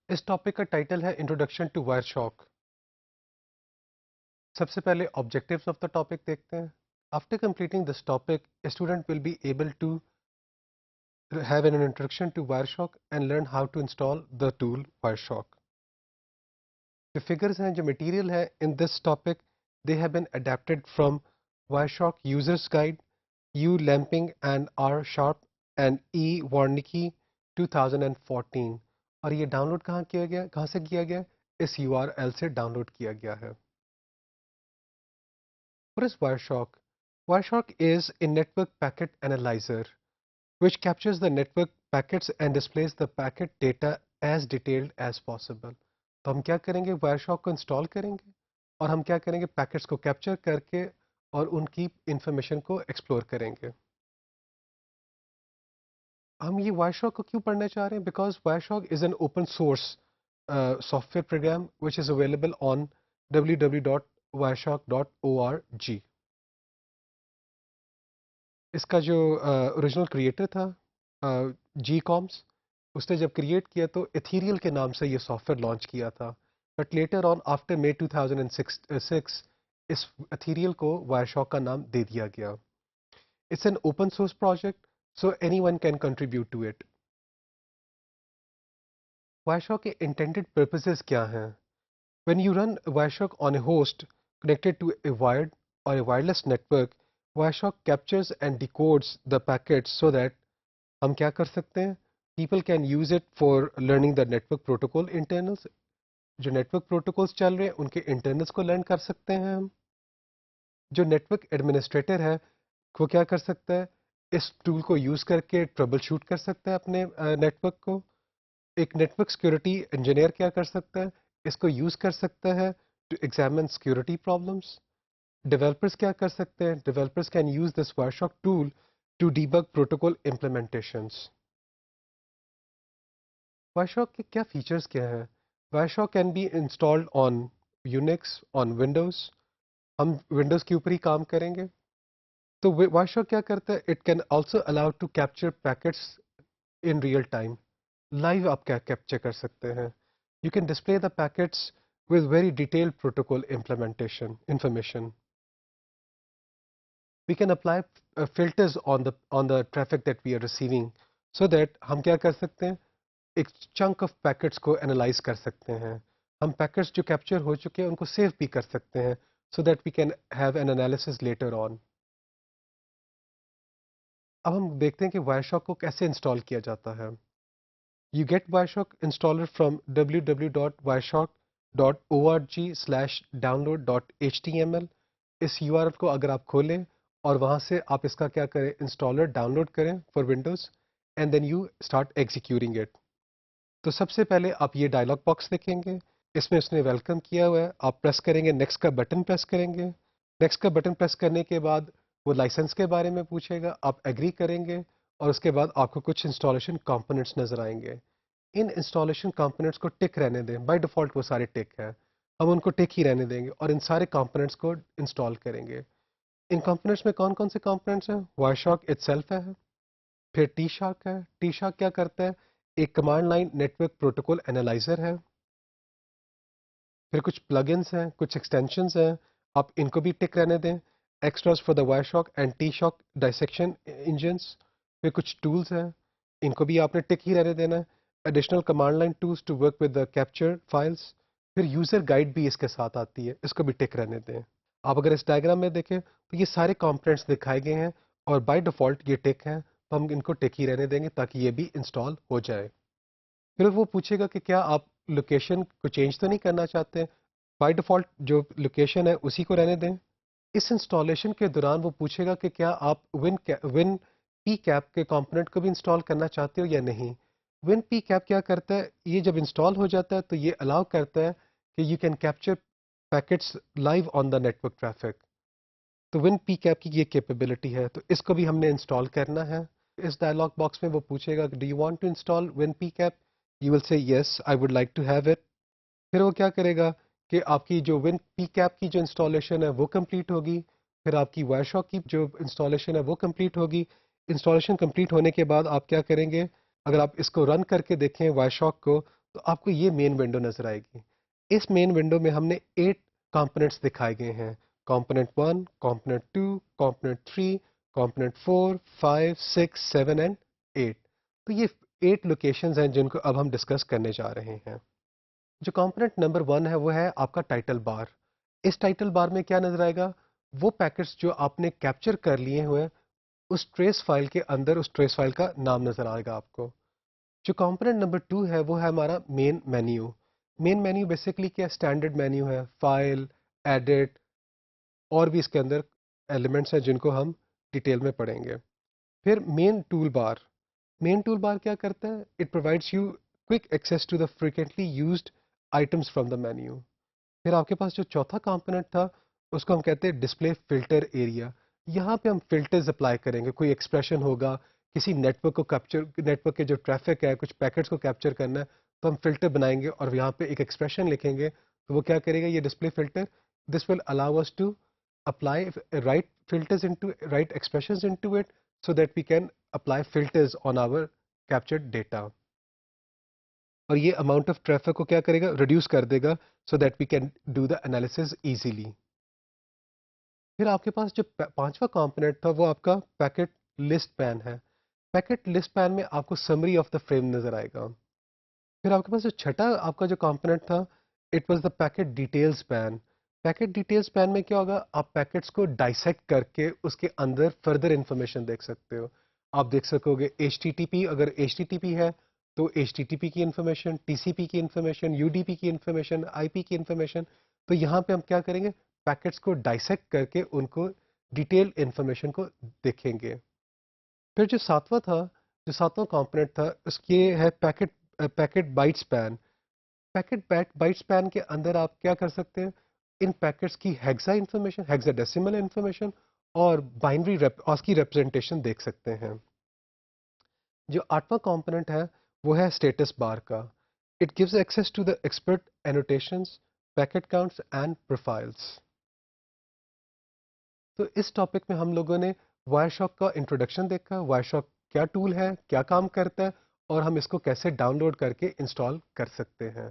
اس topic کا title ہے introduction to Wireshark. سب سے پہلے آبجیکٹیوز آف دا ٹاپک دیکھتے ہیں. After completing this topic student will be able to have an introduction to Wireshark and learn how to install the tool Wireshark. جو figures ہیں، جو material ہے in this topic, they have been adapted from Wireshark users guide U Lamping and R Sharpe and E Warnicke 2014. اور یہ down load کہاں سے کیا گیا؟ اس URL سے ڈاؤن لوڈ کیا گیا ہے. What is Wireshark? Wireshark is a network packet analyzer which captures the network packets and displays the packet data as detailed as possible. تو ہم کیا کریں گے؟ Wireshark کو انسٹال کریں گے اور ہم کیا کریں گے؟ پیکٹس کو کیپچر کر کے اور ان کی انفارمیشن کو ایکسپلور کریں گے. ہم یہ Wireshark کو کیوں پڑھنا چاہ رہے ہیں؟ Because Wireshark is an open source software program which is available on www.wireshark.org. اس کا جو اوریجنل کریٹر تھا جی کامس، اس نے جب کریٹ کیا تو ایتھیریل کے نام سے یہ سافٹ ویئر لانچ کیا تھا، but later on after May 2006 اس ایتھیریل کو وائر شاک کا نام دے دیا گیا. It's an open source project so anyone can contribute to it. Wireshark کے انٹینڈیڈ پرپزز کیا ہیں؟ When you run Wireshark on a host connected to a wired or a wireless network, Wireshark captures and decodes the packets so that ہم کیا کر سکتے ہیں؟ People can use it for learning the network protocol internals. جو network protocols چل رہے ہیں ان کے انٹرنلس کو لرن کر سکتے ہیں ہم. جو نیٹورک ایڈمنسٹریٹر ہے وہ کیا کر سکتا ہے؟ اس ٹول کو یوز کر کے ٹربل شوٹ کر سکتا ہے اپنے نیٹورک کو. ایک نیٹورک سیکورٹی انجینئر کیا کر سکتا ہے؟ اس کو یوز کر سکتا ہے to examine security problems. Developers کیا کر سکتے ہیں؟ Developers can use this Wireshark tool to debug protocol implementations. Wireshark کے کیا فیچرس کیا ہیں؟ Wireshark can be installed on Unix, on Windows. ہم ونڈوز کے اوپر ہی کام کریں گے. تو Wireshark کیا کرتا ہے؟ It can also allow to capture packets in real time. Live آپ کیا کیپچر کر سکتے ہیں؟ You can display the packets with very detailed protocol implementation information. We can apply filters on the traffic that we are receiving so that ہم کیا کر سکتے ہیں؟ ایک چنک آف پیکٹس کو انالائز کر سکتے ہیں. ہم پیکٹس جو کیپچر ہو چکے ہیں ان کو سیو بھی کر سکتے ہیں so that we can have an analysis later on. اب ہم دیکھتے ہیں کہ Wireshark کو کیسے انسٹال کیا جاتا ہے. You get Wireshark installer from www.wireshark.org/download.html. اس URL کو اگر آپ کھولیں اور وہاں سے آپ اس کا کیا کریں؟ انسٹالر ڈاؤن لوڈ کریں for Windows and then you start executing it. تو سب سے پہلے آپ یہ ڈائلاگ باکس دیکھیں گے، اس میں اس نے ویلکم کیا ہوا ہے. آپ پریس کریں گے، نیکسٹ کا بٹن پریس کریں گے. نیکسٹ کا بٹن پریس کرنے کے بعد وہ لائسنس کے بارے میں پوچھے گا، آپ ایگری کریں گے اور اس کے بعد آپ کو کچھ انسٹالیشن کمپوننٹس نظر آئیں گے. ان انسٹالیشن کمپوننٹس کو ٹک رہنے دیں، بائی ڈیفالٹ وہ سارے ٹک ہیں، ہم ان کو ٹک ہی رہنے دیں گے اور ان سارے کمپوننٹس کو انسٹال کریں گے. ان کمپوننٹس میں کون کون سے کمپوننٹس ہیں؟ Wireshark اٹسیلف ہے، پھر ٹی شارک ہے. ٹی شارک کیا کرتا ہے؟ ایک command line network protocol analyser ہے. پھر کچھ پلگنس ہیں، کچھ ایکسٹینشنز ہیں، آپ ان کو بھی ٹک رہنے دیں. Extras for the Wireshark and TShark dissection engines. پھر کچھ ٹولز ہیں، ان کو بھی آپ نے ٹک ہی رہنے دینا ہے. Additional command line tools to work with the capture files. پھر یوزر گائیڈ بھی اس کے ساتھ آتی ہے، اس کو بھی ٹک رہنے دیں. آپ اگر اس ڈائگرام میں دیکھیں تو یہ سارے کمپوننٹس دکھائے گئے ہیں اور بائی ڈیفالٹ یہ ٹک ہیں، تو ہم ان کو ٹک ہی رہنے دیں گے تاکہ یہ بھی انسٹال ہو جائے. پھر وہ پوچھے گا کہ کیا آپ لوکیشن کو چینج تو نہیں کرنا چاہتے؟ بائی ڈیفالٹ جو لوکیشن ہے اسی کو رہنے دیں. اس انسٹالیشن کے دوران وہ پوچھے گا کہ کیا آپ ون پی کیپ کے کمپوننٹ کو بھی انسٹال کرنا چاہتے ہو یا نہیں. ون پی کیپ کیا کرتا ہے؟ یہ جب انسٹال ہو جاتا ہے تو یہ الاؤ کرتا ہے کہ you can capture packets live on the network traffic. تو ون پی کیپ کی یہ کیپیبلٹی ہے، تو اس کو بھی ہم نے انسٹال کرنا ہے. اس ڈائلاگ باکس میں وہ پوچھے گا do you want to install WinPcap? You will say yes I would like to have it. پھر وہ کیا کرے گا کہ آپ کی جو ون پی کیپ کی جو انسٹالیشن ہے وہ کمپلیٹ ہوگی. پھر آپ کی Wireshark کی جو انسٹالیشن ہے وہ کمپلیٹ ہوگی. انسٹالیشن کمپلیٹ ہونے کے بعد آپ کیا کریں گے؟ اگر آپ اس کو رن کر کے دیکھیں Wireshark کو تو آپ کو یہ مین ونڈو نظر آئے گی. اس مین ونڈو میں ہم نے 8 کمپوننٹس دکھائے گئے ہیں. Component 1، component 2، component 3، component 4، 5، 6، 7 and 8. تو یہ 8 لوکیشنز ہیں جن کو اب ہم ڈسکس کرنے جا رہے ہیں. جو کمپوننٹ نمبر 1 ہے وہ ہے آپ کا ٹائٹل بار. اس ٹائٹل بار میں کیا نظر آئے گا؟ وہ پیکٹس جو آپ نے کیپچر کر لیے ہوئے اس ٹریس فائل کے اندر اس ٹریس فائل کا نام نظر آئے گا آپ کو. جو کمپوننٹ نمبر 2 ہے وہ ہے ہمارا مین مینیو. مین مینیو بیسکلی کیا اسٹینڈرڈ مینیو ہے، فائل، ایڈٹ اور بھی اس کے اندر ایلیمنٹس ہیں جن کو ہم ڈیٹیل میں پڑھیں گے. پھر مین ٹول بار. مین ٹول بار کیا کرتا ہے؟ It provides you quick access to the frequently used items from the menu. پھر آپ کے پاس جو چوتھا کمپوننٹ تھا اس کو ہم کہتے ہیں ڈسپلے فلٹر ایریا. یہاں پہ ہم فلٹرز اپلائی کریں گے. کوئی ایکسپریشن ہوگا، کسی نیٹ ورک کو کیپچر، نیٹ ورک کے جو ٹریفک ہے کچھ پیکٹس کو کیپچر کرنا ہے، تو ہم فلٹر بنائیں گے اور یہاں پہ ایک ایکسپریشن لکھیں گے. تو وہ کیا کرے گا یہ display filter? This will allow us to apply write filters into write expressions into it so that we can apply filters on our captured data. اور یہ اماؤنٹ آف ٹریفک کو کیا کرے گا؟ ریڈیوس کر دے گا so that we can do the analysis easily. پھر آپ کے پاس جو پانچواں کمپوننٹ تھا وہ آپ کا پیکٹ لسٹ پین ہے. پیکٹ لسٹ پین میں آپ کو سمری آف دا فریم نظر آئے گا. پھر آپ کے پاس جو چھٹا آپ کا جو کمپوننٹ تھا it was the packet details pane. Packet details pane میں کیا ہوگا؟ آپ پیکٹس کو ڈائسیکٹ کر کے اس کے اندر فردر انفارمیشن دیکھ سکتے ہو. آپ دیکھ سکو گے ایچ ٹی ٹی پی، اگر ایچ ٹی ٹی پی ہے تو ایچ ٹی ٹی پی کی انفارمیشن، ٹی سی پی کی انفارمیشن، یو ڈی پی کی انفارمیشن، آئی پی کی انفارمیشن. تو یہاں پہ ہم کیا کریں گے؟ پیکٹس کو ڈائسیکٹ کر کے ان کو ڈیٹیل انفارمیشن کو دیکھیں گے. پھر جو ساتواں تھا، جو ساتواں کمپوننٹ تھا اس کی ہے packet bytes pane. Packet bytes pane کے اندر آپ کیا کر سکتے ہیں؟ ان پیکٹس کی hexa information, hexadecimal information اور بائنری اس کی ریپرزنٹیشن دیکھ سکتے ہیں. جو آٹھواں کمپوننٹ ہے وہ ہے اسٹیٹس بار کا. It gives access to the expert annotations, packet counts and profiles. تو اس ٹاپک میں ہم لوگوں نے وائر شاک کا انٹروڈکشن دیکھا، وائر شاک کیا ٹول ہے، کیا کام کرتا ہے اور ہم اس کو کیسے ڈاؤن لوڈ کر کے انسٹال کر سکتے ہیں.